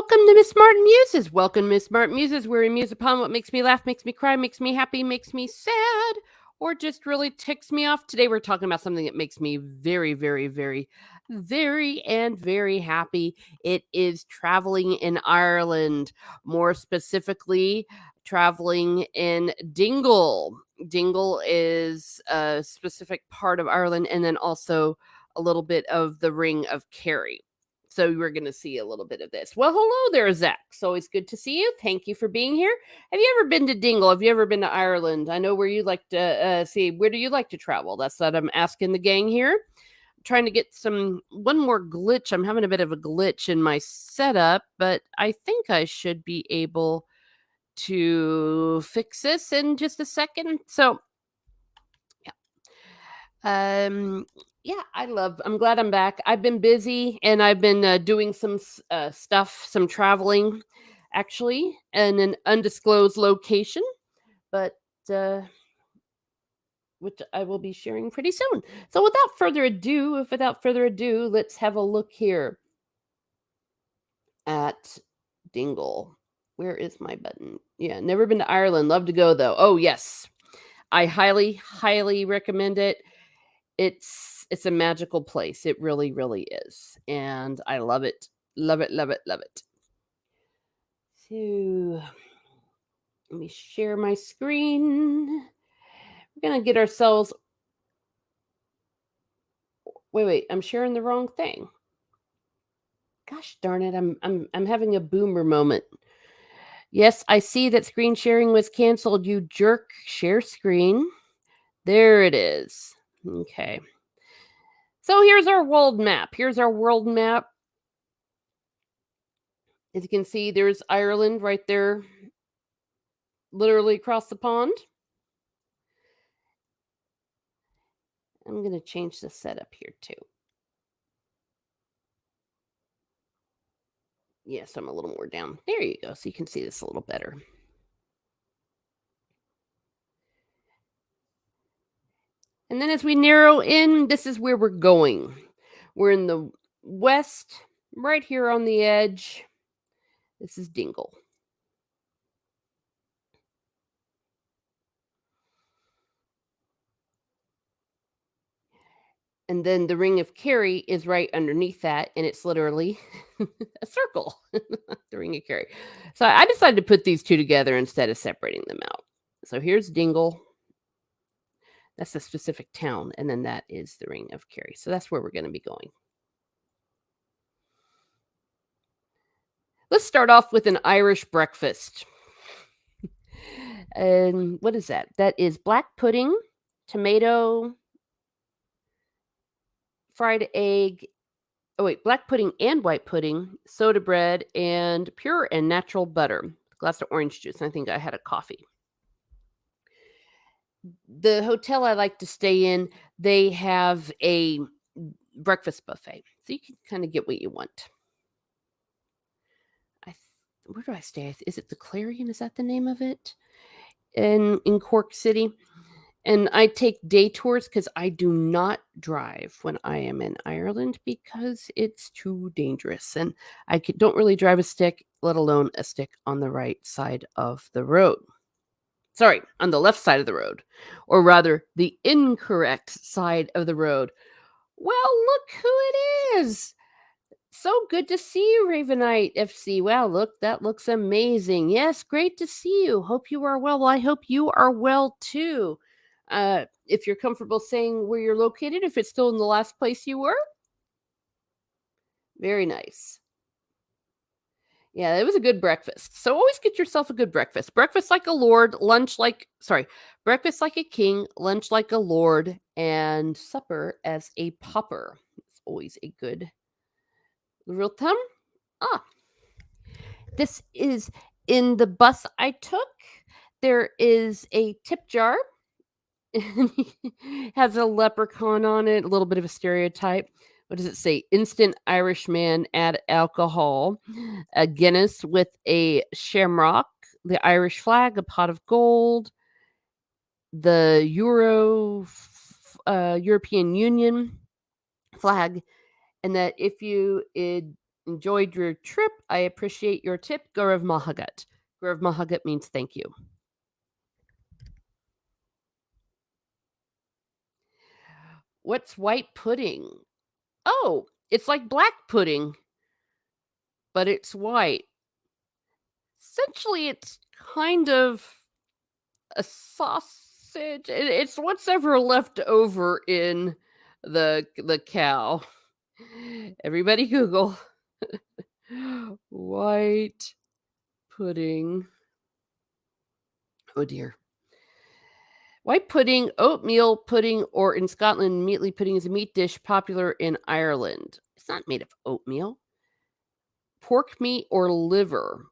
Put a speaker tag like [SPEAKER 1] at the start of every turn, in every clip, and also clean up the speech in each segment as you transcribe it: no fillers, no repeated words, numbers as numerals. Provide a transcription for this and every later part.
[SPEAKER 1] Welcome to Miss Martin Muses. Welcome, Miss Martin Muses, where we muse upon what makes me laugh, makes me cry, makes me happy, makes me sad, or just really ticks me off. Today, we're talking about something that makes me very, very, very, very happy. It is traveling in Ireland, more specifically, traveling in Dingle. Dingle is a specific part of Ireland, and then also a little bit of the Ring of Kerry. So we're going to see a little bit of this. Well, hello there, Zach. It's always good to see you. Thank you for being here. Have you ever been to Dingle? Have you ever been to Ireland? I know where you like to see. Where do you like to travel? That's what I'm asking the gang here. I'm trying to get one more glitch. I'm having a bit of a glitch in my setup, but I think I should be able to fix this in just a second. So yeah, I'm glad I'm back. I've been busy and I've been doing some stuff, some traveling actually, in an undisclosed location, but uh, which I will be sharing pretty soon. So without further ado, let's have a look here at Dingle. Where is my button? Yeah, never been to Ireland. Love to go though. Oh, yes. I highly recommend it. It's a magical place. It really is. And I love it. Love it. So let me share my screen. We're gonna get ourselves wait, I'm sharing the wrong thing. Gosh darn it, I'm having a boomer moment. Yes, I see that screen sharing was canceled, you jerk. Share screen. There it is. Okay. So here's our world map. As you can see, there's Ireland right there, literally across the pond. I'm going to change the setup here too. Yes, I'm a little more down. There you go. So you can see this a little better. And then as we narrow in, this is where we're going. We're in the west, right here on the edge. This is Dingle. And then the Ring of Kerry is right underneath that, and it's literally a circle, the Ring of Kerry. So I decided to put these two together instead of separating them out. So here's Dingle. That's a specific town, and then that is the Ring of Kerry. So that's where we're going to be going. Let's start off with an Irish breakfast. And what is that? That is black pudding, tomato, fried egg. Oh, wait, black pudding and white pudding, soda bread, and pure and natural butter. A glass of orange juice. I think I had a coffee. The hotel I like to stay in, they have a breakfast buffet. So you can kind of get what you want. Where do I stay? Is it the Clarion? Is that the name of it? In Cork City. And I take day tours because I do not drive when I am in Ireland because it's too dangerous. And don't really drive a stick, let alone a stick on the right side of the road. Sorry, on the left side of the road, or rather, the incorrect side of the road. Well, look who it is. So good to see you, Ravenite FC. Wow, look, that looks amazing. Yes, great to see you. Hope you are well. Well, I hope you are well too. If you're comfortable saying where you're located, if it's still in the last place you were, very nice. Yeah, it was a good breakfast. So always get yourself a good breakfast. Breakfast like a lord, breakfast like a king, lunch like a lord, and supper as a pauper. It's always a good real thumb. This is in the bus I took. There is a tip jar. Has a leprechaun on it, a little bit of a stereotype. What does it say? Instant Irishman, add alcohol, a Guinness with a shamrock, the Irish flag, a pot of gold, the European Union flag, and that if you Enjoyed your trip. I appreciate your tip. Gurav Mahagat. Gurav Mahagat means thank you. What's white pudding? Oh, it's like black pudding, but it's white. Essentially, it's kind of a sausage. It's what's ever left over in the cow. Everybody Google white pudding. Oh dear. White pudding, oatmeal pudding, or in Scotland, meatly pudding is a meat dish popular in Ireland. It's not made of oatmeal. Pork meat or liver.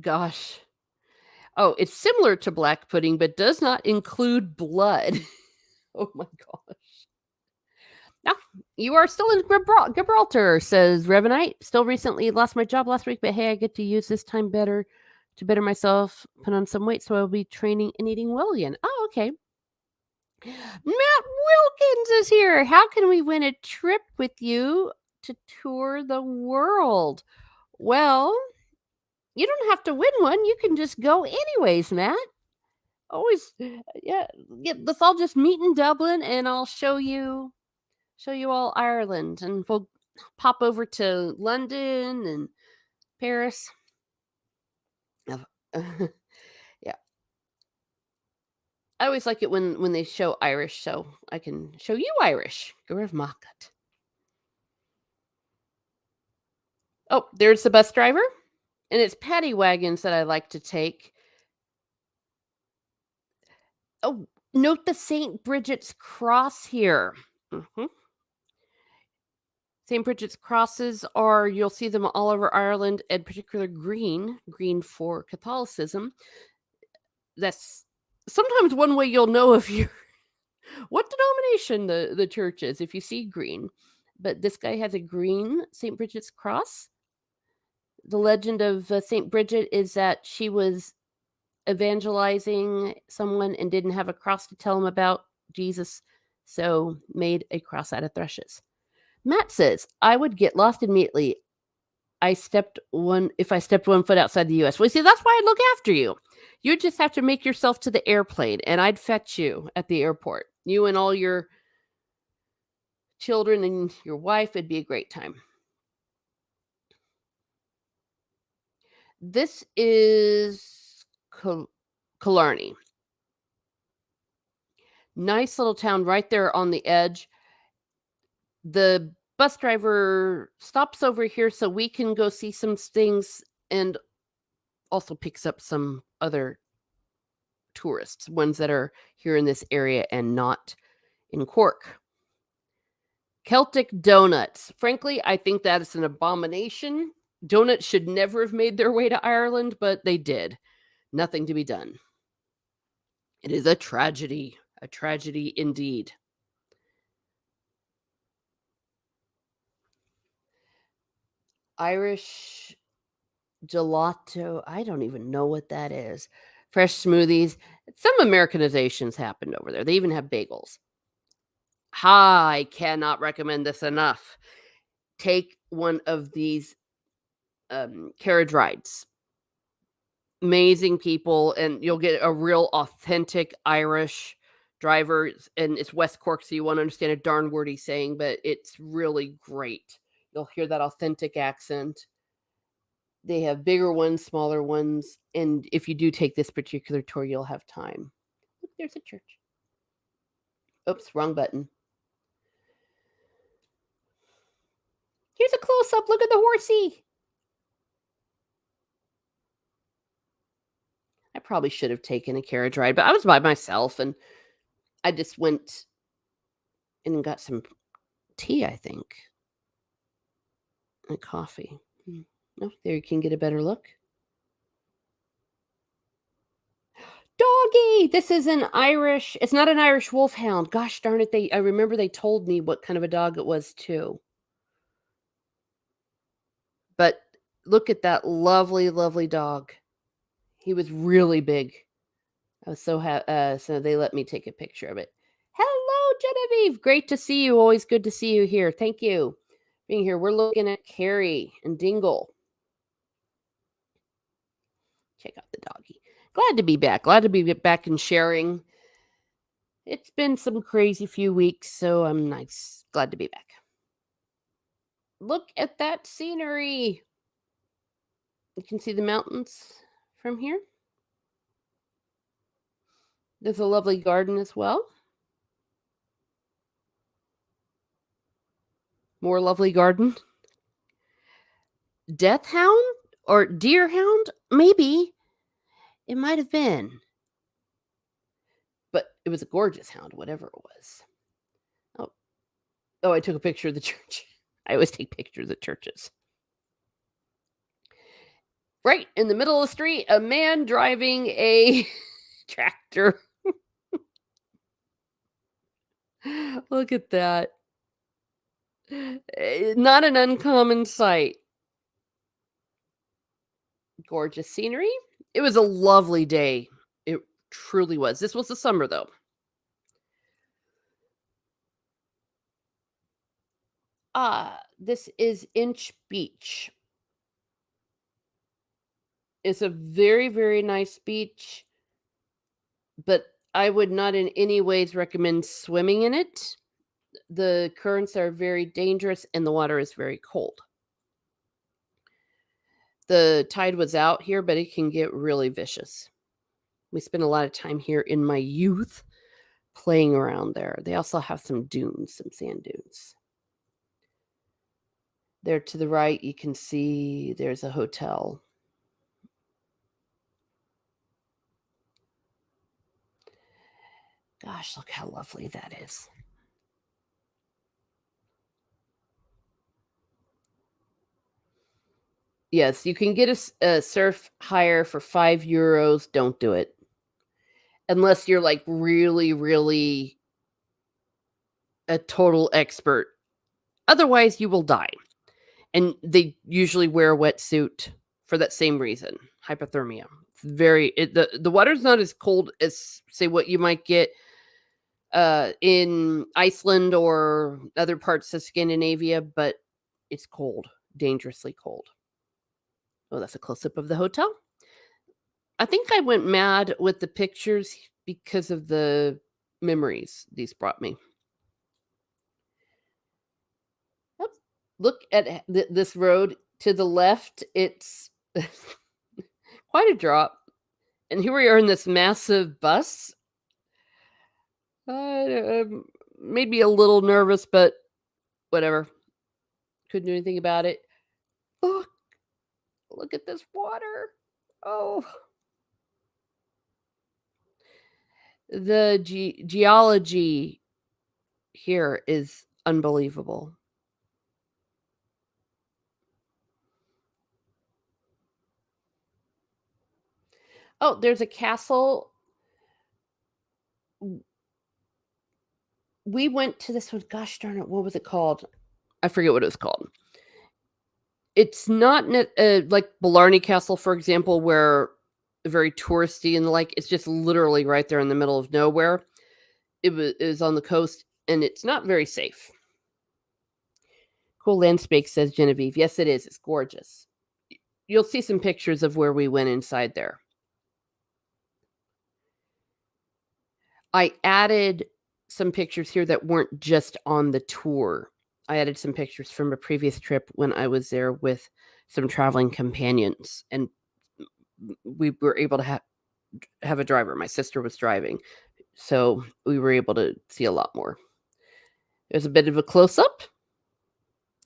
[SPEAKER 1] Gosh. Oh, it's similar to black pudding, but does not include blood. Oh my gosh. Now, you are still in Gibraltar, says Revenite. Still recently lost my job last week, but hey, I get to use this time better to better myself, put on some weight, so I'll be training and eating well again. Oh, okay. Matt Wilkins is here. How can we win a trip with you to tour the world? Well, you don't have to win one. You can just go anyways, Matt. Always, yeah. Let's all just meet in Dublin, and I'll show you all Ireland, and we'll pop over to London and Paris. Yeah, I always like it when they show Irish, so I can show you Irish. Gurav Makat. Oh, there's the bus driver, and it's paddy wagons that I like to take. Oh, note the St. Bridget's cross here. St. Bridget's crosses are, you'll see them all over Ireland, and particular green for Catholicism. That's sometimes one way you'll know if you're what denomination the church is, if you see green. But this guy has a green St. Bridget's cross. The legend of St. Bridget is that she was evangelizing someone and didn't have a cross to tell him about Jesus, so made a cross out of thrushes. Matt says, I would get lost immediately. If I stepped 1 foot outside the US. Well, see, that's why I'd look after you. You just have to make yourself to the airplane, and I'd fetch you at the airport. You and all your children and your wife, it'd be a great time. This is Killarney. Nice little town right there on the edge. The bus driver stops over here so we can go see some things, and also picks up some other tourists, ones that are here in this area and not in Cork. Celtic donuts. Frankly, I think that is an abomination. Donuts should never have made their way to Ireland, but they did. Nothing to be done. It is a tragedy indeed. Irish gelato. I don't even know what that is. Fresh smoothies. Some Americanizations happened over there. They even have bagels. I cannot recommend this enough. Take one of these carriage rides. Amazing people, and you'll get a real authentic Irish driver, and it's West Cork, so you won't understand a darn word he's saying, but it's really great. You'll hear that authentic accent. They have bigger ones, smaller ones, and if you do take this particular tour, you'll have time. Look, there's a church. Oops, wrong button. Here's a close-up. Look at the horsey. I probably should have taken a carriage ride, but I was by myself, and I just went and got some tea, I think, and coffee. Oh, there you can get a better look. Doggy! This is an Irish. It's not an Irish wolfhound. Gosh darn it! I remember they told me what kind of a dog it was too. But look at that lovely, lovely dog. He was really big. I was so so they let me take a picture of it. Hello, Genevieve, great to see you. Always good to see you here. Thank you for being here. We're looking at Kerry and Dingle. Check out the doggy. Glad to be back. Glad to be back and sharing. It's been some crazy few weeks, so I'm nice. Glad to be back. Look at that scenery. You can see the mountains from here. There's a lovely garden as well. More lovely garden. Death hound or deer hound? Maybe. It might have been. But it was a gorgeous hound, whatever it was. Oh, I took a picture of the church. I always take pictures of churches. Right in the middle of the street, a man driving a tractor. Look at that. Not an uncommon sight. Gorgeous scenery. It was a lovely day. It truly was. This was the summer, though. This is Inch Beach. It's a very, very nice beach, but I would not in any ways recommend swimming in it. The currents are very dangerous and the water is very cold. The tide was out here, but it can get really vicious. We spent a lot of time here in my youth playing around there. They also have some dunes, some sand dunes. There to the right, you can see there's a hotel. Gosh, look how lovely that is. Yes, you can get a surf hire for €5. Don't do it. Unless you're like really, really a total expert. Otherwise, you will die. And they usually wear a wetsuit for that same reason, hypothermia. It's the water's not as cold as say what you might get in Iceland or other parts of Scandinavia, but it's cold, dangerously cold. Oh, that's a close-up of the hotel. I think I went mad with the pictures because of the memories these brought me. Yep. Look at this road to the left. It's quite a drop. And here we are in this massive bus. Made me a little nervous, but whatever. Couldn't do anything about it. Look at this water. Oh. The geology here is unbelievable. Oh, there's a castle. We went to this one. Gosh darn it. What was it called? I forget what it was called. It's not like Blarney Castle, for example, where very touristy and the like. It's just literally right there in the middle of nowhere. It was on the coast, and it's not very safe. Cool landscape, says Genevieve. Yes, it is. It's gorgeous. You'll see some pictures of where we went inside there. I added some pictures here that weren't just on the tour. I added some pictures from a previous trip when I was there with some traveling companions, and we were able to have a driver. My sister was driving, so we were able to see a lot more. There's a bit of a close-up.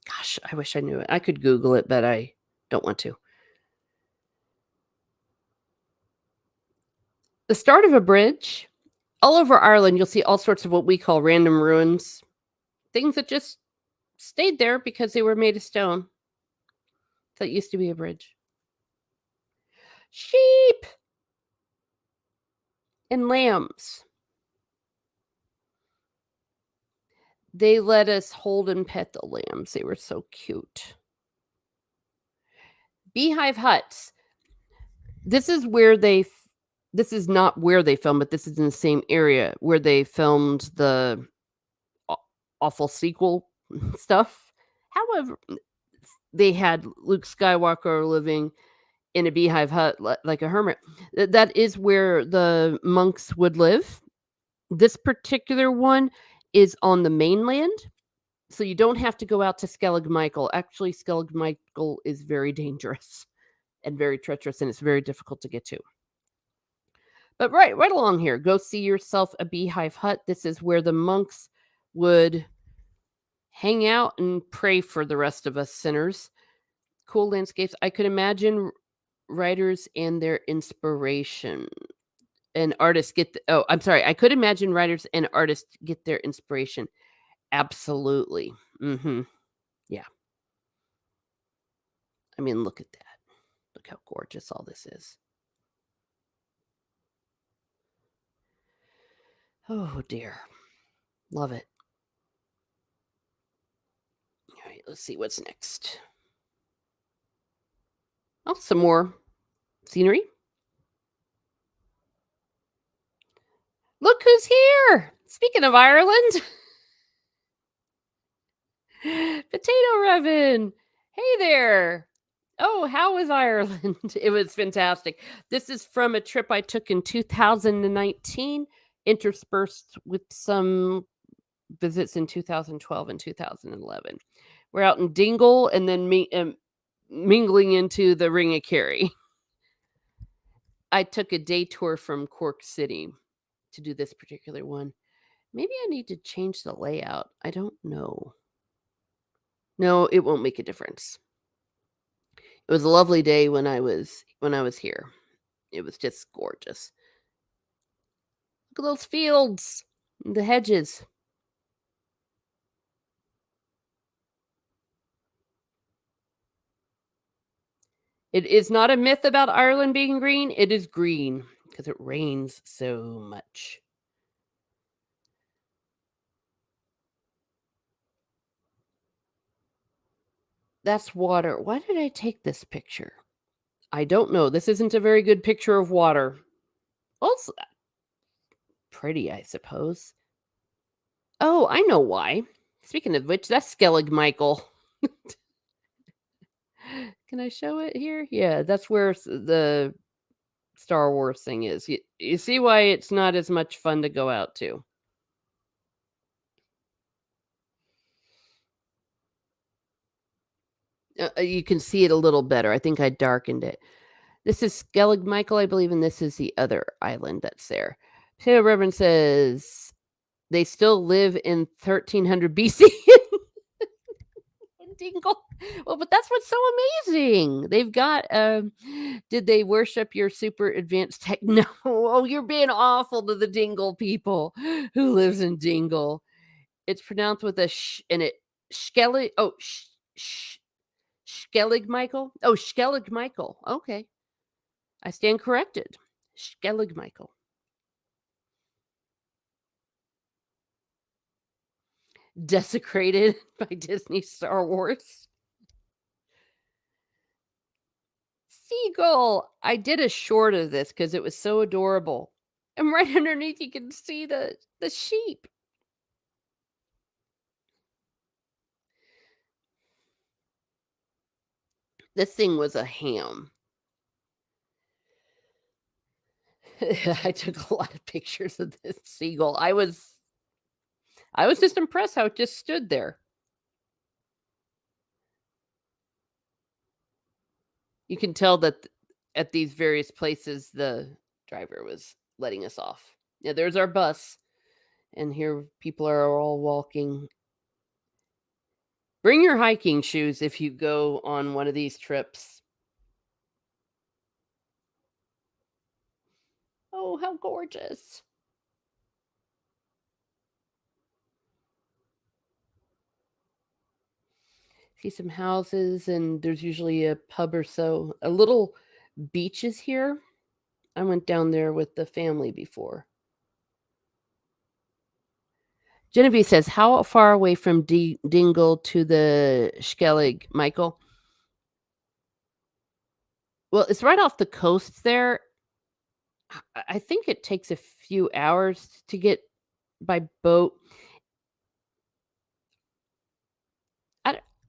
[SPEAKER 1] Gosh, I wish I knew it. I could Google it, but I don't want to. The start of a bridge. All over Ireland, you'll see all sorts of what we call random ruins. Things that just stayed there because they were made of stone. That used to be a bridge. Sheep and lambs. They let us hold and pet the lambs. They were so cute. Beehive huts. This is where this is not where they filmed, but this is in the same area where they filmed the awful sequel stuff. However, they had Luke Skywalker living in a beehive hut like a hermit. That is where the monks would live. This particular one is on the mainland, so you don't have to go out to Skellig Michael. Actually, Skellig Michael is very dangerous and very treacherous, and it's very difficult to get to. But right along here, go see yourself a beehive hut. This is where the monks would hang out and pray for the rest of us sinners. Cool landscapes. I could imagine writers and their inspiration. And artists get I'm sorry. I could imagine writers and artists get their inspiration. Absolutely. Mhm. Yeah. I mean, look at that. Look how gorgeous all this is. Oh dear. Love it. All right, let's see what's next. Oh, some more scenery. Look who's here. Speaking of Ireland, Potato Revan. Hey there. Oh, how was Ireland? It was fantastic. This is from a trip I took in 2019, interspersed with some visits in 2012 and 2011. We're out in Dingle and then mingling into the Ring of Kerry. I took a day tour from Cork City to do this particular one. Maybe I need to change the layout. I don't know. No, it won't make a difference. It was a lovely day when I was here. It was just gorgeous. Look at those fields, the hedges. It is not a myth about Ireland being green. It is green because it rains so much. That's water. Why did I take this picture? I don't know. This isn't a very good picture of water. Also, pretty, I suppose. Oh, I know why. Speaking of which, that's Skellig Michael. Can I show it here? Yeah, that's where the Star Wars thing is. You see why it's not as much fun to go out to. You can see it a little better. I think I darkened it. This is Skellig Michael, I believe, and this is the other island that's there. Potato Reverend says they still live in 1300 BC in Dingle. Well, but that's what's so amazing. They've got. Did they worship your super advanced tech? No. Oh, you're being awful to the Dingle people who lives in Dingle. It's pronounced with a sh in it. Skellig. Oh, Skellig Michael. Oh, Skellig Michael. Okay. I stand corrected. Skellig Michael. Desecrated by Disney Star Wars. Seagull. I did a short of this because it was so adorable. And right underneath you can see the sheep. This thing was a ham. I took a lot of pictures of this seagull. I was just impressed how it just stood there. You can tell that at these various places the driver was letting us off. Yeah, there's our bus. And here people are all walking. Bring your hiking shoes if you go on one of these trips. Oh, how gorgeous. See some houses, and there's usually a pub or so. A little beaches here. I went down there with the family before. Genevieve says, how far away from Dingle to the Skellig, Michael? Well, it's right off the coast there. I think it takes a few hours to get by boat.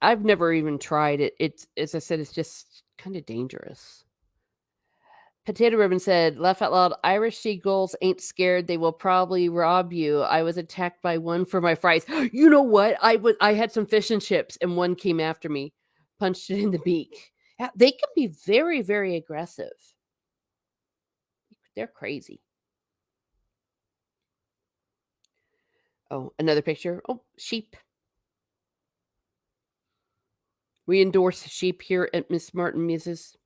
[SPEAKER 1] I've never even tried it. It's as I said, it's just kind of dangerous. Potato Ribbon said, "Laugh out loud. Irish seagulls ain't scared. They will probably rob you. I was attacked by one for my fries." You know what? I had some fish and chips, and one came after me, punched it in the beak. Yeah, they can be very, very aggressive. They're crazy. Oh, another picture. Oh, sheep. We endorse sheep here at Miss Martin Muses.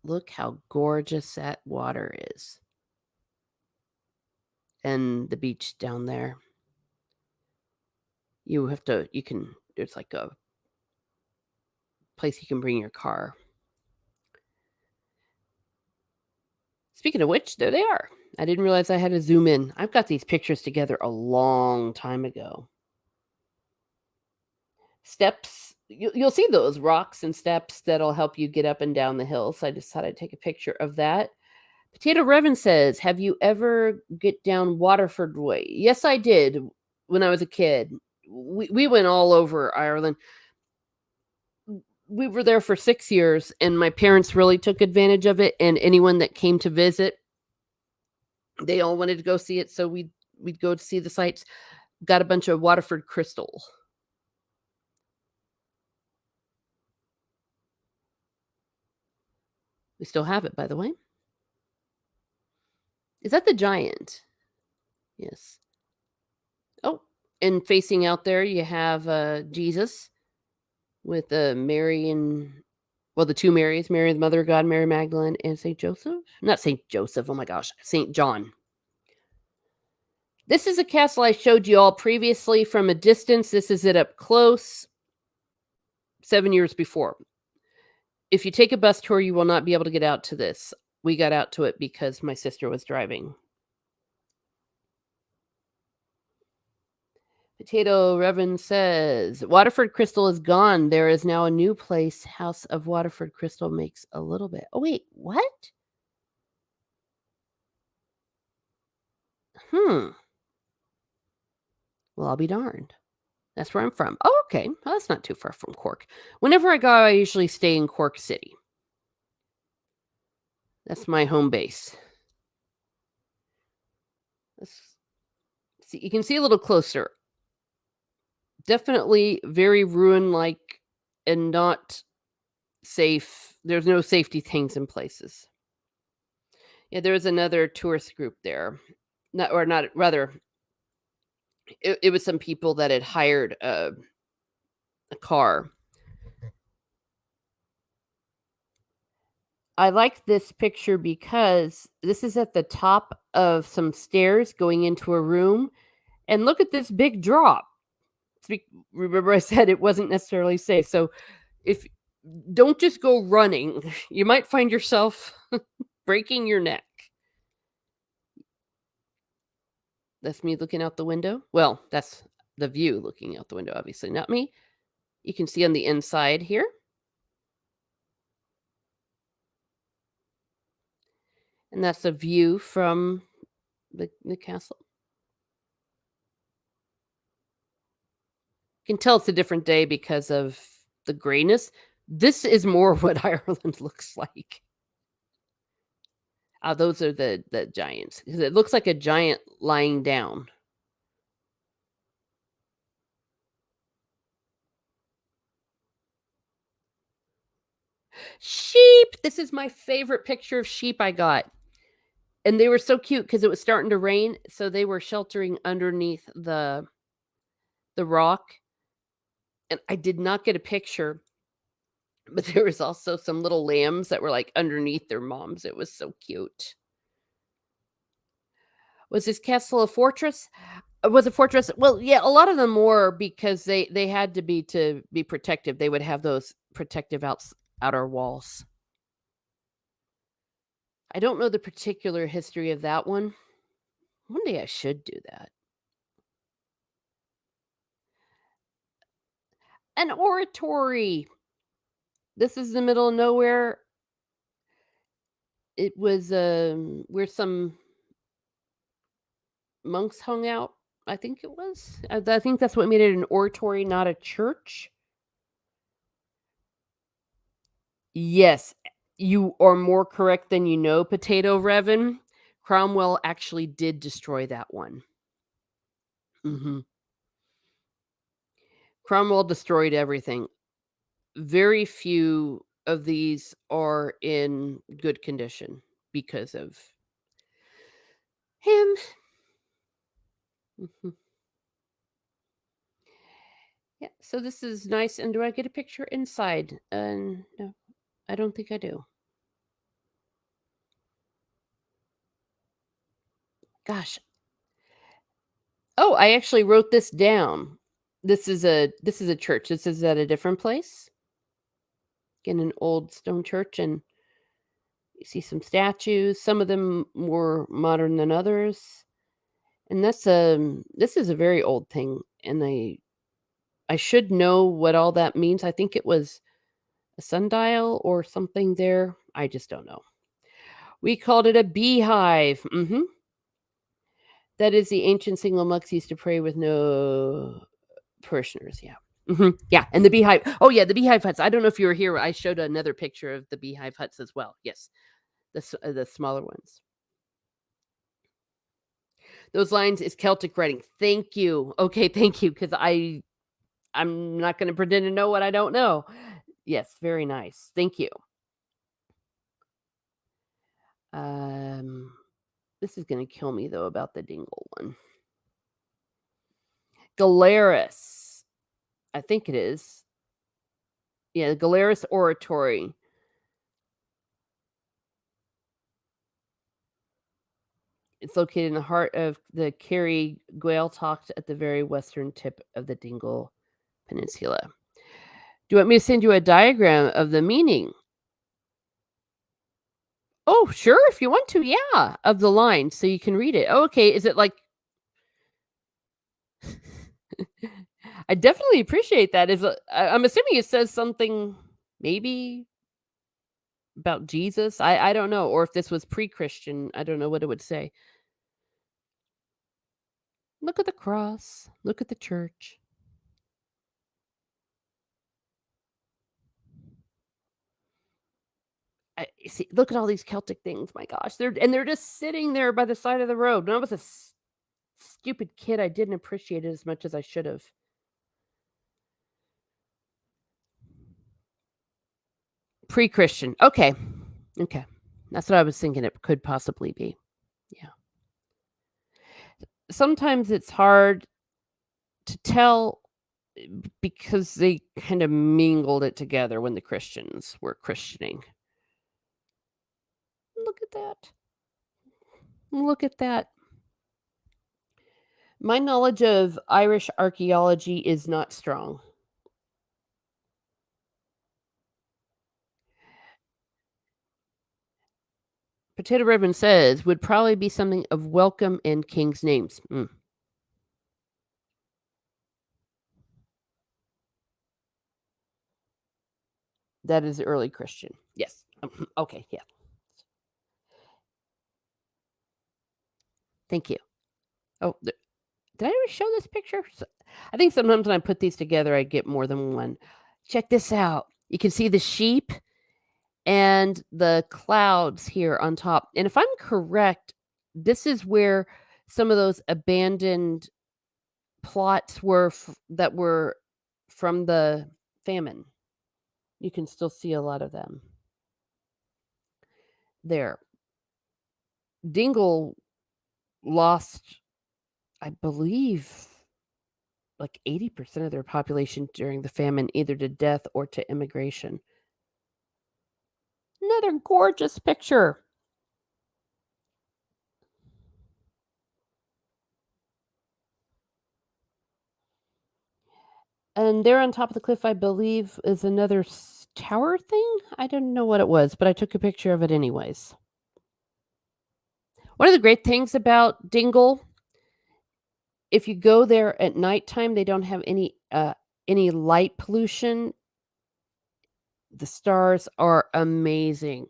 [SPEAKER 1] Look how gorgeous that water is. And the beach down there. There's like a place you can bring your car. Speaking of which, there they are. I didn't realize I had to zoom in. I've got these pictures together a long time ago. Steps, you'll see those rocks and steps that'll help you get up and down the hill. So I just thought I'd take a picture of that. Potato Revan says, "Have you ever get down Waterford Way?" Yes, I did when I was a kid. We went all over Ireland. We were there for 6 years, and my parents really took advantage of it, and anyone that came to visit, they all wanted to go see it, so we'd go to see the sights. Got a bunch of Waterford crystal. We still have it, by the way. Is that the giant? Yes. Oh, and facing out there, you have Jesus with Mary and, well, the two Marys, Mary, the Mother of God, Mary Magdalene, and St. Joseph. Not St. Joseph, oh my gosh, St. John. This is a castle I showed you all previously from a distance. This is it up close 7 years before. If you take a bus tour, you will not be able to get out to this. We got out to it because my sister was driving. Potato Reverend says, "Waterford Crystal is gone. There is now a new place. House of Waterford Crystal makes a little bit." Oh, wait, what? Hmm. Well, I'll be darned. That's where I'm from. Oh, okay. Well, that's not too far from Cork. Whenever I go, I usually stay in Cork City. That's my home base. See, you can see a little closer. Definitely very ruin-like and not safe. There's no safety things in places. Yeah, there was another tourist group there. Not rather, it was some people that had hired a car. I like this picture because this is at the top of some stairs going into a room, and look at this big drop. Remember I said it wasn't necessarily safe, so if don't just go running. You might find yourself breaking your neck. That's me looking out the window. Well, that's the view looking out the window, obviously, not me. You can see on the inside here. And that's a view from the castle. You can tell it's a different day because of the grayness. This is more what Ireland looks like. Those are the giants. 'Cause it looks like a giant lying down. Sheep! This is my favorite picture of sheep I got. And they were so cute because it was starting to rain, so they were sheltering underneath the rock. And I did not get a picture, but there was also some little lambs that were, like, underneath their moms. It was so cute. Was this castle a fortress? Was a fortress? Well, yeah, a lot of them were because they had to be protective. They would have those protective outer walls. I don't know the particular history of that one. One day I should do that. An oratory. This is the middle of nowhere. It was where some monks hung out. I think it was. I think that's what made it an oratory, not a church. Yes, you are more correct than you know, Potato Revan. Cromwell actually did destroy that one. Mhm. Cromwell destroyed everything. Very few of these are in good condition because of him. Mhm. Yeah, so this is nice. And do I get a picture inside? No, I don't think I do. Gosh. Oh, I actually wrote this down. This is a church. This is at a different place. In an old stone church, and you see some statues. Some of them more modern than others. And this is a very old thing, and I should know what all that means. I think it was a sundial or something there. I just don't know. We called it a beehive. That is the ancient single monks used to pray with no parishioners. Yeah. Yeah, and the beehive. Oh yeah, the beehive huts. I don't know if you were here. I showed another picture of the beehive huts as well. Yes, the smaller ones. Those lines is Celtic writing. Thank you. Okay, thank you, because I'm not going to pretend to know what I don't know. Yes, very nice. Thank you. Um, this is going to kill me though about the Dingle one. Galeris, I think it is. Yeah, the Galeris Oratory. It's located in the heart of the Kerry Gaeltacht at the very western tip of the Dingle Peninsula. Do you want me to send you a diagram of the meaning? Oh, sure, if you want to, yeah, of the line so you can read it. Oh, okay, is it like I definitely appreciate that. I'm assuming it says something maybe about Jesus. I don't know, or if this was pre-Christian, I don't know what it would say. Look at the cross. Look at the church. See, look at all these Celtic things. My gosh, they're just sitting there by the side of the road. When I was a stupid kid, I didn't appreciate it as much as I should have. Pre-Christian. Okay. Okay. That's what I was thinking it could possibly be. Yeah. Sometimes it's hard to tell because they kind of mingled it together when the Christians were Christianing. Look at that. Look at that. My knowledge of Irish archaeology is not strong. Potato Ribbon says would probably be something of welcome and king's names. That is early Christian. Yes. Okay. Yeah. Thank you. Oh, did I ever show this picture? I think sometimes when I put these together, I get more than one. Check this out. You can see the sheep and the clouds here on top. And if I'm correct, this is where some of those abandoned plots were that were from the famine. You can still see a lot of them there. Dingle lost, I believe, like 80% of their population during the famine, either to death or to immigration. Another gorgeous picture. And there on top of the cliff, I believe, is another tower thing. I don't know what it was, but I took a picture of it anyways. One of the great things about Dingle, if you go there at nighttime, they don't have any light pollution. The stars are amazing.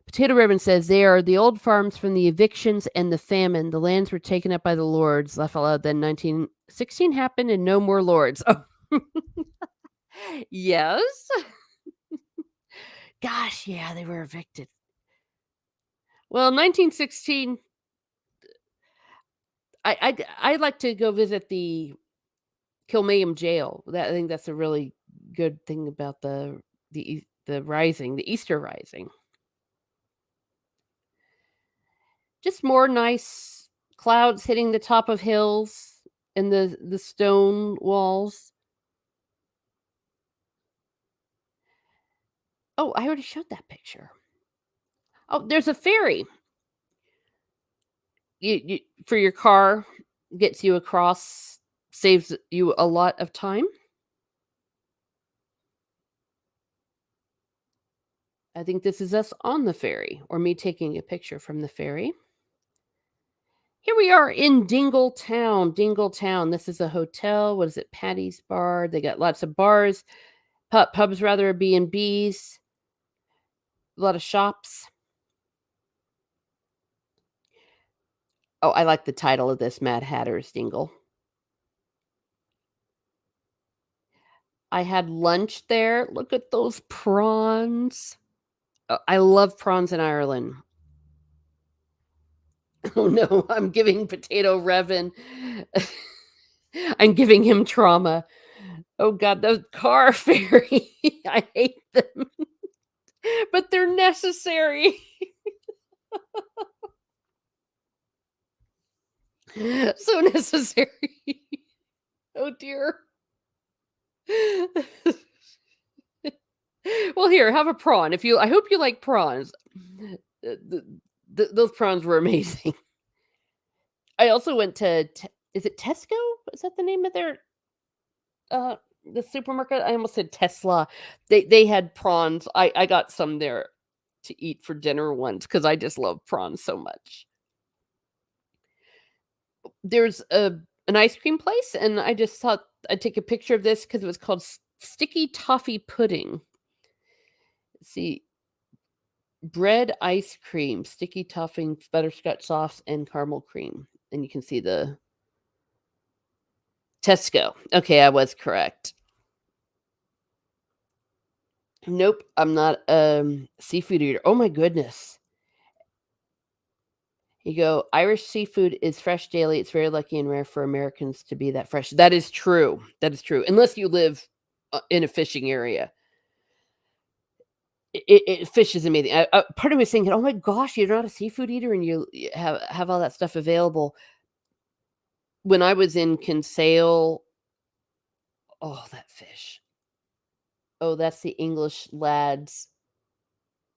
[SPEAKER 1] Potato Ribbon says they are the old farms from the evictions and the famine. The lands were taken up by the lords. Laugh out loud. Then 1916 happened and no more lords. Oh, yes. Gosh, yeah, they were evicted. Well, 1916. I'd like to go visit the Kilmainham jail. I think that's a really good thing about the rising, the Easter rising. Just more nice clouds hitting the top of hills and the stone walls. Oh, I already showed that picture. Oh, there's a ferry. You for your car, gets you across, saves you a lot of time. I think this is us on the ferry or me taking a picture from the ferry. Here we are in Dingle Town. Dingle Town. This is a hotel. What is it? Patty's Bar. They got lots of bars, pubs rather, B&Bs, a lot of shops. Oh, I like the title of this, Mad Hatter's Dingle. I had lunch there. Look at those prawns. I love prawns in Ireland. Oh no, I'm giving Potato Revan. I'm giving him trauma. Oh god, those car ferry. I hate them. But they're necessary. So necessary. Oh dear. Well, here, have a prawn. I hope you like prawns. Those prawns were amazing. I also went to is it Tesco? Is that the name of their uh the supermarket? I almost said Tesla. They had prawns. I got some there to eat for dinner once because I just love prawns so much. There's an ice cream place, and I just thought I'd take a picture of this because it was called Sticky Toffee Pudding. Let's see, bread ice cream, sticky topping, butterscotch sauce, and caramel cream. And you can see the Tesco. Okay, I was correct. Nope, I'm not a seafood eater. Oh my goodness. You go, Irish seafood is fresh daily. It's very lucky and rare for Americans to be that fresh. That is true. That is true. Unless you live in a fishing area. Fish is amazing. Part of me is thinking, oh my gosh, you're not a seafood eater and you have all that stuff available. When I was in Kinsale, oh, that fish. Oh, that's the English lads.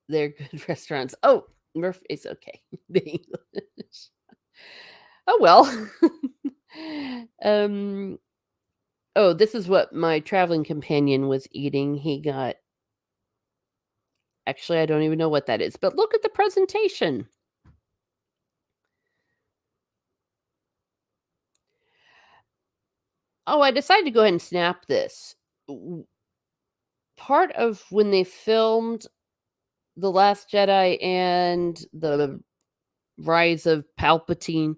[SPEAKER 1] They're good restaurants. Oh, Murphy's okay. The English. Oh well. um. Oh, this is what my traveling companion was eating. He got. Actually, I don't even know what that is, but look at the presentation. Oh, I decided to go ahead and snap this. Part of when they filmed The Last Jedi and the Rise of Palpatine,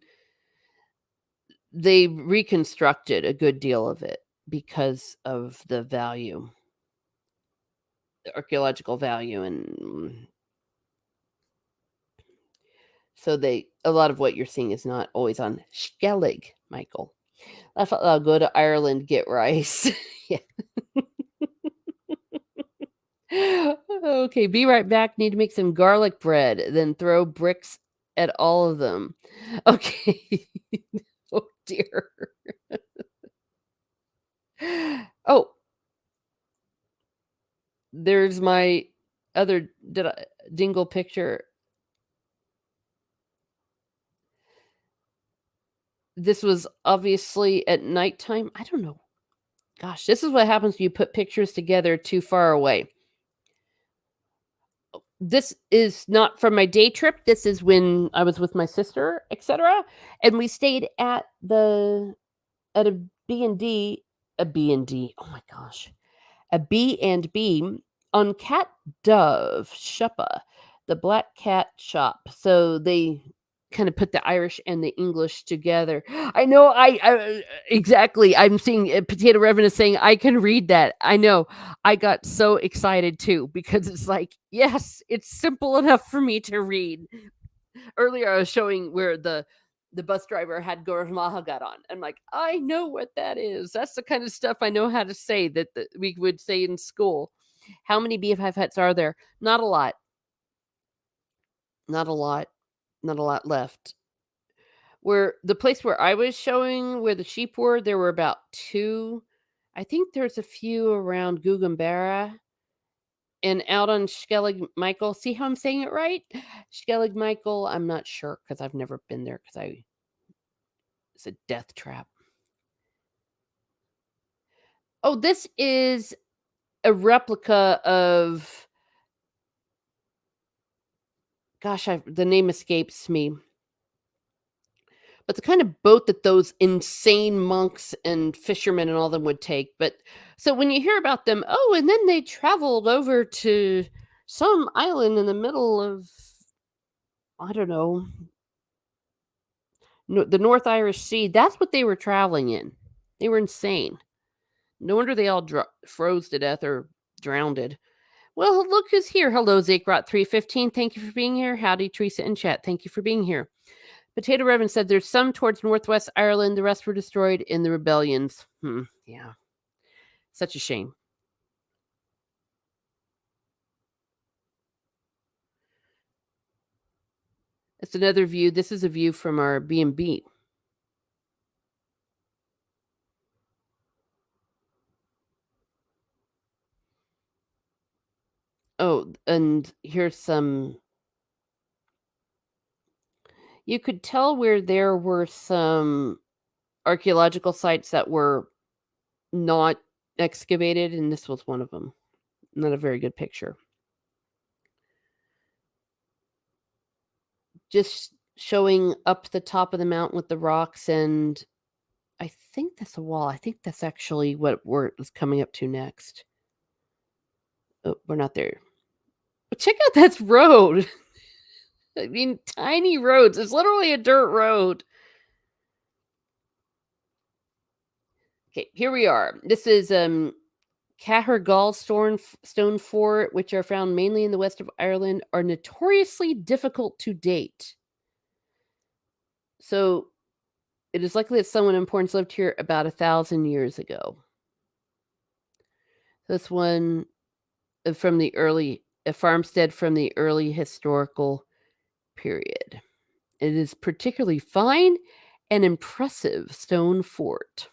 [SPEAKER 1] they reconstructed a good deal of it because of the value, the archaeological value, and so a lot of what you're seeing is not always on Skellig, Michael. I thought I'll go to Ireland, get rice. Yeah. Okay, be right back. Need to make some garlic bread, then throw bricks at all of them. Okay. Oh dear. Oh, there's my other Dingle picture. This was obviously at nighttime. I don't know. Gosh, this is what happens when you put pictures together too far away. This is not from my day trip. This is when I was with my sister, etc. And we stayed at a B&D, a B&D. Oh my gosh. A B&B on Cat Dove Shuppa. The Black Cat Shop. So they kind of put the Irish and the English together. I know. Exactly. I'm seeing Potato Reverend is saying I can read that. I know. I got so excited too because it's like yes, it's simple enough for me to read. Earlier, I was showing where the bus driver had Gaurav Mahagat on. I'm like, I know what that is. That's the kind of stuff I know how to say that we would say in school. How many beehive huts are there? Not a lot. Not a lot. Not a lot left. Where the place where I was showing where the sheep were, there were about two. I think there's a few around Gugambara and out on Skellig Michael. See how I'm saying it right? Skellig Michael. I'm not sure because I've never been there because it's a death trap. Oh, this is a replica of. Gosh, the name escapes me. But the kind of boat that those insane monks and fishermen and all them would take. But so when you hear about them, oh, and then they traveled over to some island in the middle of, I don't know, the North Irish Sea. That's what they were traveling in. They were insane. No wonder they all froze to death or drowned. Well, look who's here. Hello, Zakrot315. Thank you for being here. Howdy, Teresa in chat. Thank you for being here. Potato Reverend said there's some towards Northwest Ireland. The rest were destroyed in the rebellions. Yeah. Such a shame. It's another view. This is a view from our B&B. Oh, and here's some. You could tell where there were some archaeological sites that were not excavated, and this was one of them. Not a very good picture. Just showing up the top of the mountain with the rocks, and I think that's a wall. I think that's actually what we're coming up to next. Oh, we're not there. But check out that road. I mean, tiny roads. It's literally a dirt road. Okay, here we are. This is Cahergal stone fort, which are found mainly in the west of Ireland, are notoriously difficult to date. So it is likely that someone important lived here about 1,000 years ago. This one from the early, a farmstead from the early historical period. It is particularly fine and impressive stone fort.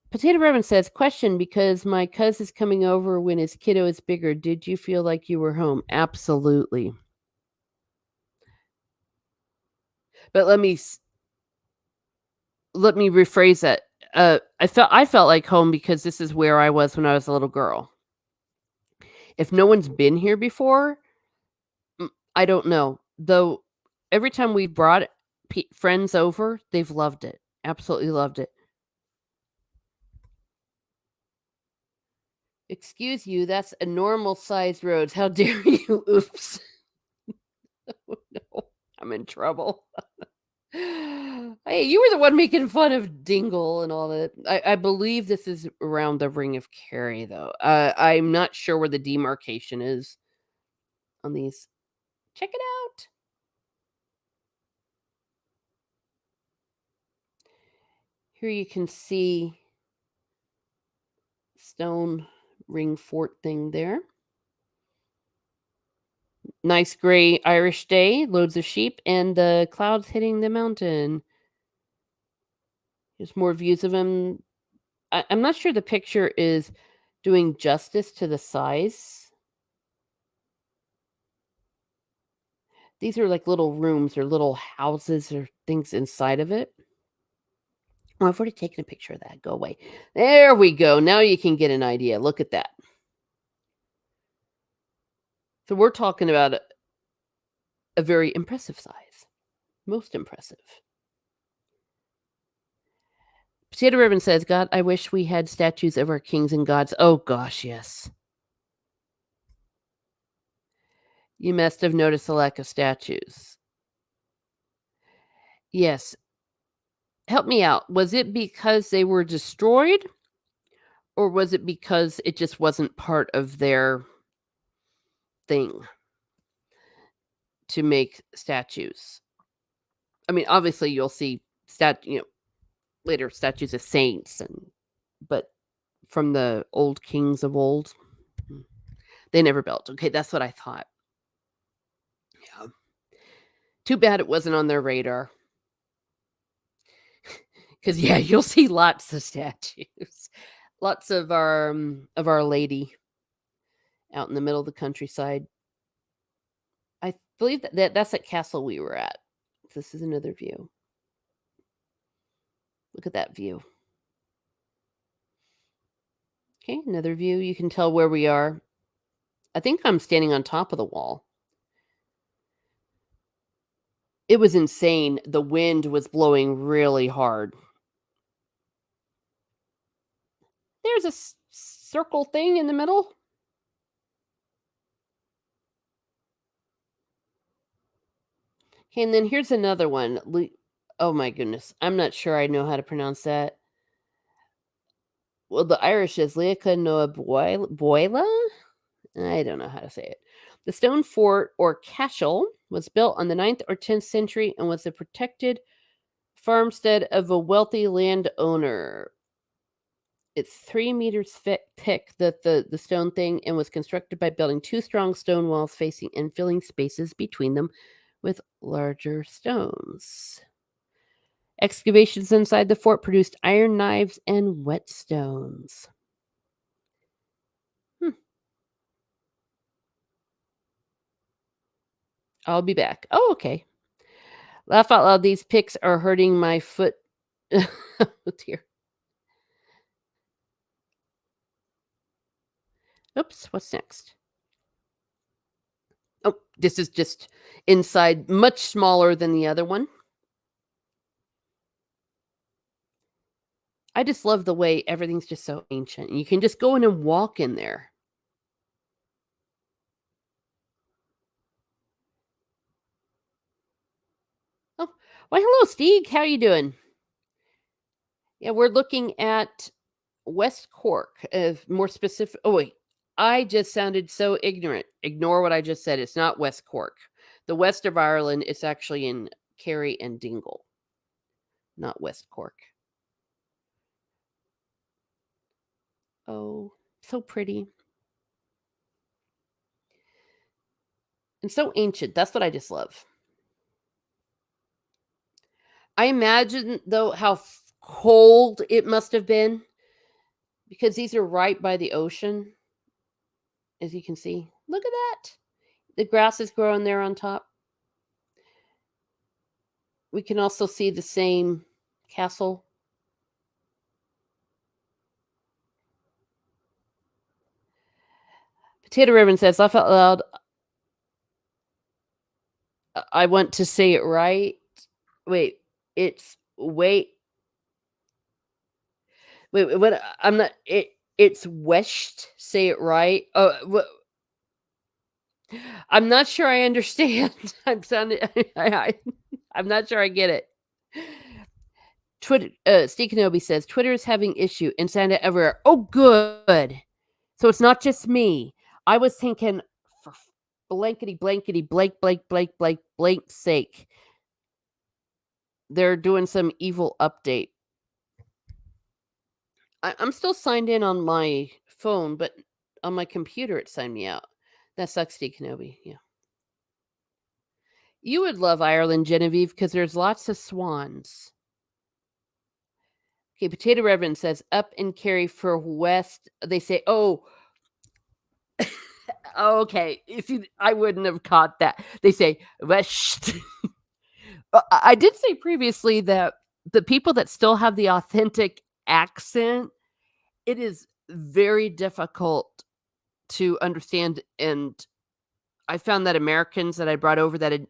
[SPEAKER 1] Potato Reverend says, question, because my cousin's coming over when his kiddo is bigger. Did you feel like you were home? Absolutely. But let me rephrase that. I felt like home because this is where I was when I was a little girl. If no one's been here before, I don't know. Though every time we brought friends over, they've loved it. Absolutely loved it. Excuse you, that's a normal sized road. How dare you? Oops. Oh, no, I'm in trouble. Hey, you were the one making fun of Dingle and all that. I believe this is around the Ring of Kerry, though. I'm not sure where the demarcation is on these. Check it out. Here you can see stone ring fort thing there. Nice gray Irish day, loads of sheep, and the clouds hitting the mountain. There's more views of him. I'm not sure the picture is doing justice to the size. These are like little rooms or little houses or things inside of it. Oh, I've already taken a picture of that. Go away. There we go. Now you can get an idea. Look at that. So we're talking about a very impressive size. Most impressive. Potato Ribbon says, God, I wish we had statues of our kings and gods. Oh, gosh, yes. You must have noticed the lack of statues. Yes. Help me out. Was it because they were destroyed, or was it because it just wasn't part of their thing to make statues? I mean, obviously you'll see later statues of saints, but from the old kings of old, mm, they never built. Okay, that's what I thought. Yeah. Too bad it wasn't on their radar. Because yeah, you'll see lots of statues, lots of Our Lady out in the middle of the countryside. I believe that's that castle we were at. This is another view. Look at that view. Okay, another view. You can tell where we are. I think I'm standing on top of the wall. It was insane. The wind was blowing really hard. There's a circle thing in the middle. Okay, and then here's another one. Oh my goodness. I'm not sure I know how to pronounce that. Well, the Irish is Leacha Noa Boila? I don't know how to say it. The stone fort or cashel was built on the 9th or 10th century and was a protected farmstead of a wealthy landowner. It's 3 meters thick, the stone thing, and was constructed by building two strong stone walls facing and filling spaces between them with larger stones. Excavations inside the fort produced iron knives and whetstones. Hmm. I'll be back. Oh, okay. Laugh out loud. These pics are hurting my foot. Oh, dear. Oops. What's next? Oh, this is just inside, much smaller than the other one. I just love the way everything's just so ancient. You can just go in and walk in there. Oh, why, hello, Steve. How you doing? Yeah, we're looking at West Cork. More specific. Oh wait, I just sounded so ignorant. Ignore what I just said. It's not West Cork. The west of Ireland. It's actually in Kerry and Dingle, not West Cork. Oh, so pretty and so ancient. That's what I just love. I imagine though how cold it must have been because these are right by the ocean, as you can see. Look at that. The grass is growing there on top. We can also see the same castle. Potato Ribbon says, laugh out loud. I want to say it right. Wait, it's what? I'm not. It's West. Say it right. Oh, I'm not sure I understand. I'm sounding. I'm not sure I get it. Twitter. Steve Kenobi says Twitter is having issue in Santa everywhere. Oh, good. So it's not just me. I was thinking for blankety blankety blank sake. They're doing some evil update. I'm still signed in on my phone, but on my computer it signed me out. That sucks, Steve Kenobi. Yeah. You would love Ireland, Genevieve, because there's lots of swans. Okay, Potato Reverend says up in Kerry for West. They say, oh, okay. You see, I wouldn't have caught that. They say West. I did say previously that the people that still have the authentic accent, it is very difficult to understand. And I found that Americans that I brought over that had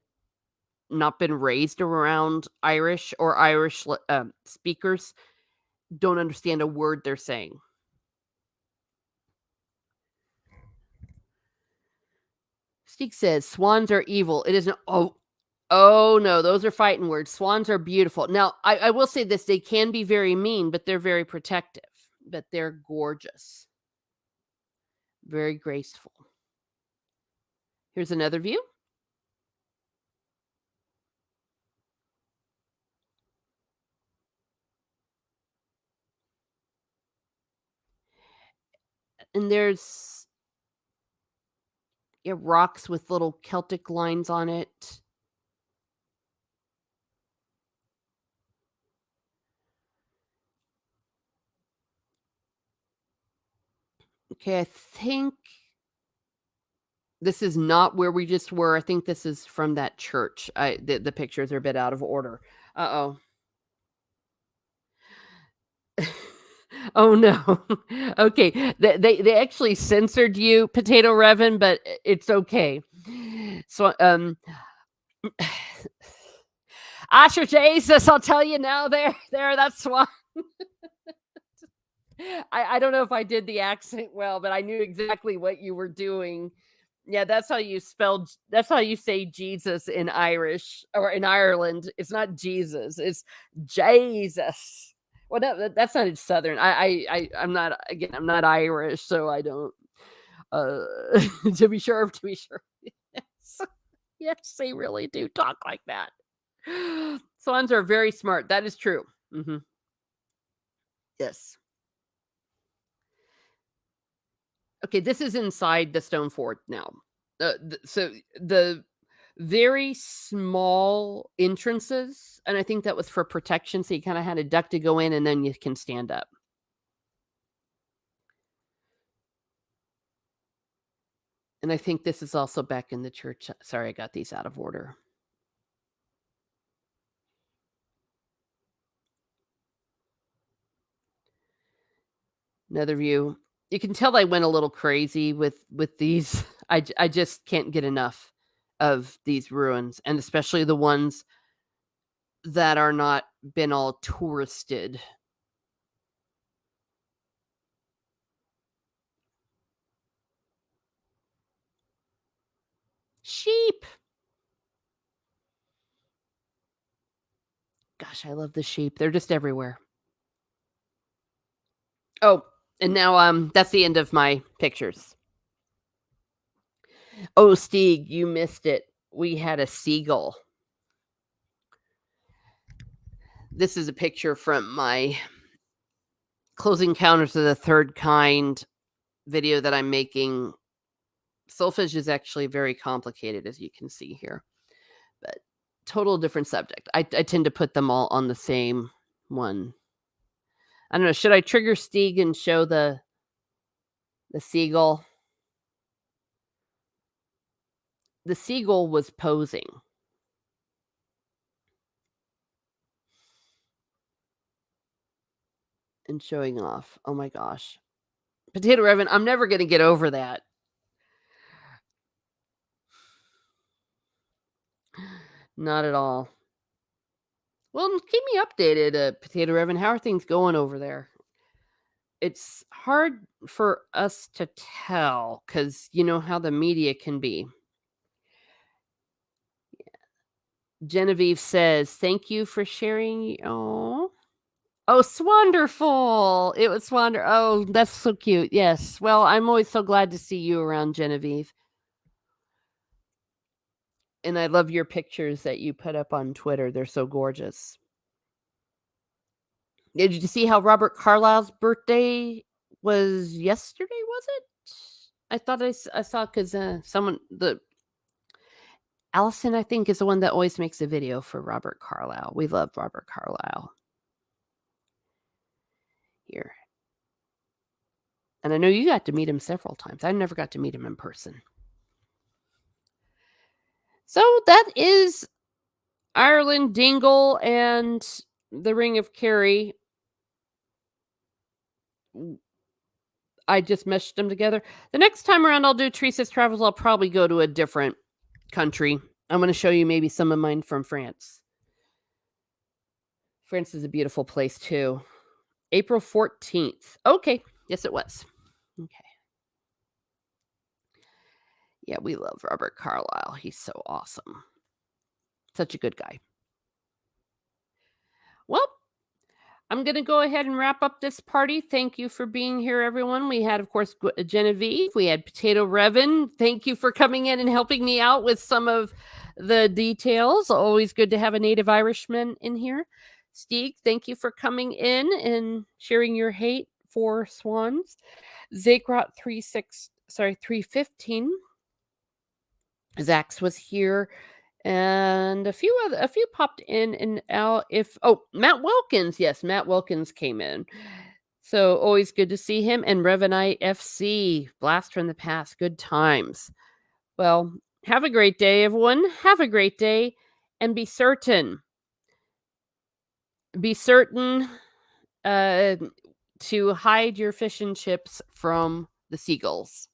[SPEAKER 1] not been raised around Irish or Irish speakers don't understand a word they're saying. Steek says swans are evil. It isn't. Oh no, those are fighting words. Swans are beautiful. Now, I will say this: they can be very mean, but they're very protective. But they're gorgeous, very graceful. Here's another view. And there's rocks with little Celtic lines on it. Okay, I think this is not where we just were. I think this is from that church. The pictures are a bit out of order. Uh-oh. Oh no. Okay. They actually censored you, Potato Revan, but it's okay. So Asher Jesus, I'll tell you now that's why. I don't know if I did the accent well, but I knew exactly what you were doing. Yeah, that's how you say Jesus in Irish or in Ireland. It's not Jesus, it's Jesus. Well, that's not Southern. I'm not, again, I'm not Irish, so I don't uh to be sure. Yes. Yes, they really do talk like that. Swans are very smart. That is true. Mhm. Yes. Okay, this is inside the stone fort now. So the very small entrances, and I think that was for protection, so you kinda had a duck to go in, and then you can stand up. And I think this is also back in the church. Sorry, I got these out of order. Another view. You can tell I went a little crazy with these. I just can't get enough of these ruins, and especially the ones that are not been all touristed. Sheep. Gosh, I love the sheep. They're just everywhere. Oh, and now that's the end of my pictures. Oh, Stieg, you missed it. We had a seagull. This is a picture from my Close Encounters of the Third Kind video that I'm making. Soulfish is actually very complicated, as you can see here, but total different subject. I tend to put them all on the same one. I don't know. Should I trigger Stieg and show the seagull? The seagull was posing. And showing off. Oh my gosh. Potato Revan, I'm never gonna get over that. Not at all. Well, keep me updated, Potato Revan. How are things going over there? It's hard for us to tell because you know how the media can be. Genevieve says, "Thank you for sharing." Oh, oh, it's wonderful! It was wonderful. Oh, that's so cute. Yes. Well, I'm always so glad to see you around, Genevieve. And I love your pictures that you put up on Twitter. They're so gorgeous. Did you see how Robert Carlyle's birthday was yesterday? Was it? I thought I saw because someone the Allison, I think, is the one that always makes a video for Robert Carlyle. We love Robert Carlyle here. And I know you got to meet him several times. I never got to meet him in person. So that is Ireland, Dingle, and the Ring of Kerry. I just meshed them together. The next time around I'll do Teresa's Travels, I'll probably go to a different country. I'm going to show you maybe some of mine from France. France is a beautiful place too. April 14th. Okay. Yes, it was. Okay. Yeah, we love Robert Carlyle. He's so awesome. Such a good guy. Well, I'm going to go ahead and wrap up this party. Thank you for being here, everyone. We had, of course, Genevieve. We had Potato Revan. Thank you for coming in and helping me out with some of the details. Always good to have a native Irishman in here. Steve, thank you for coming in and sharing your hate for swans. Zakrot 315. Zax was here, and a few popped in and out. Matt Wilkins, yes, Matt Wilkins came in. So always good to see him. And Revenite FC, blast from the past, good times. Well, have a great day, everyone. Have a great day, and be certain uh, to hide your fish and chips from the seagulls.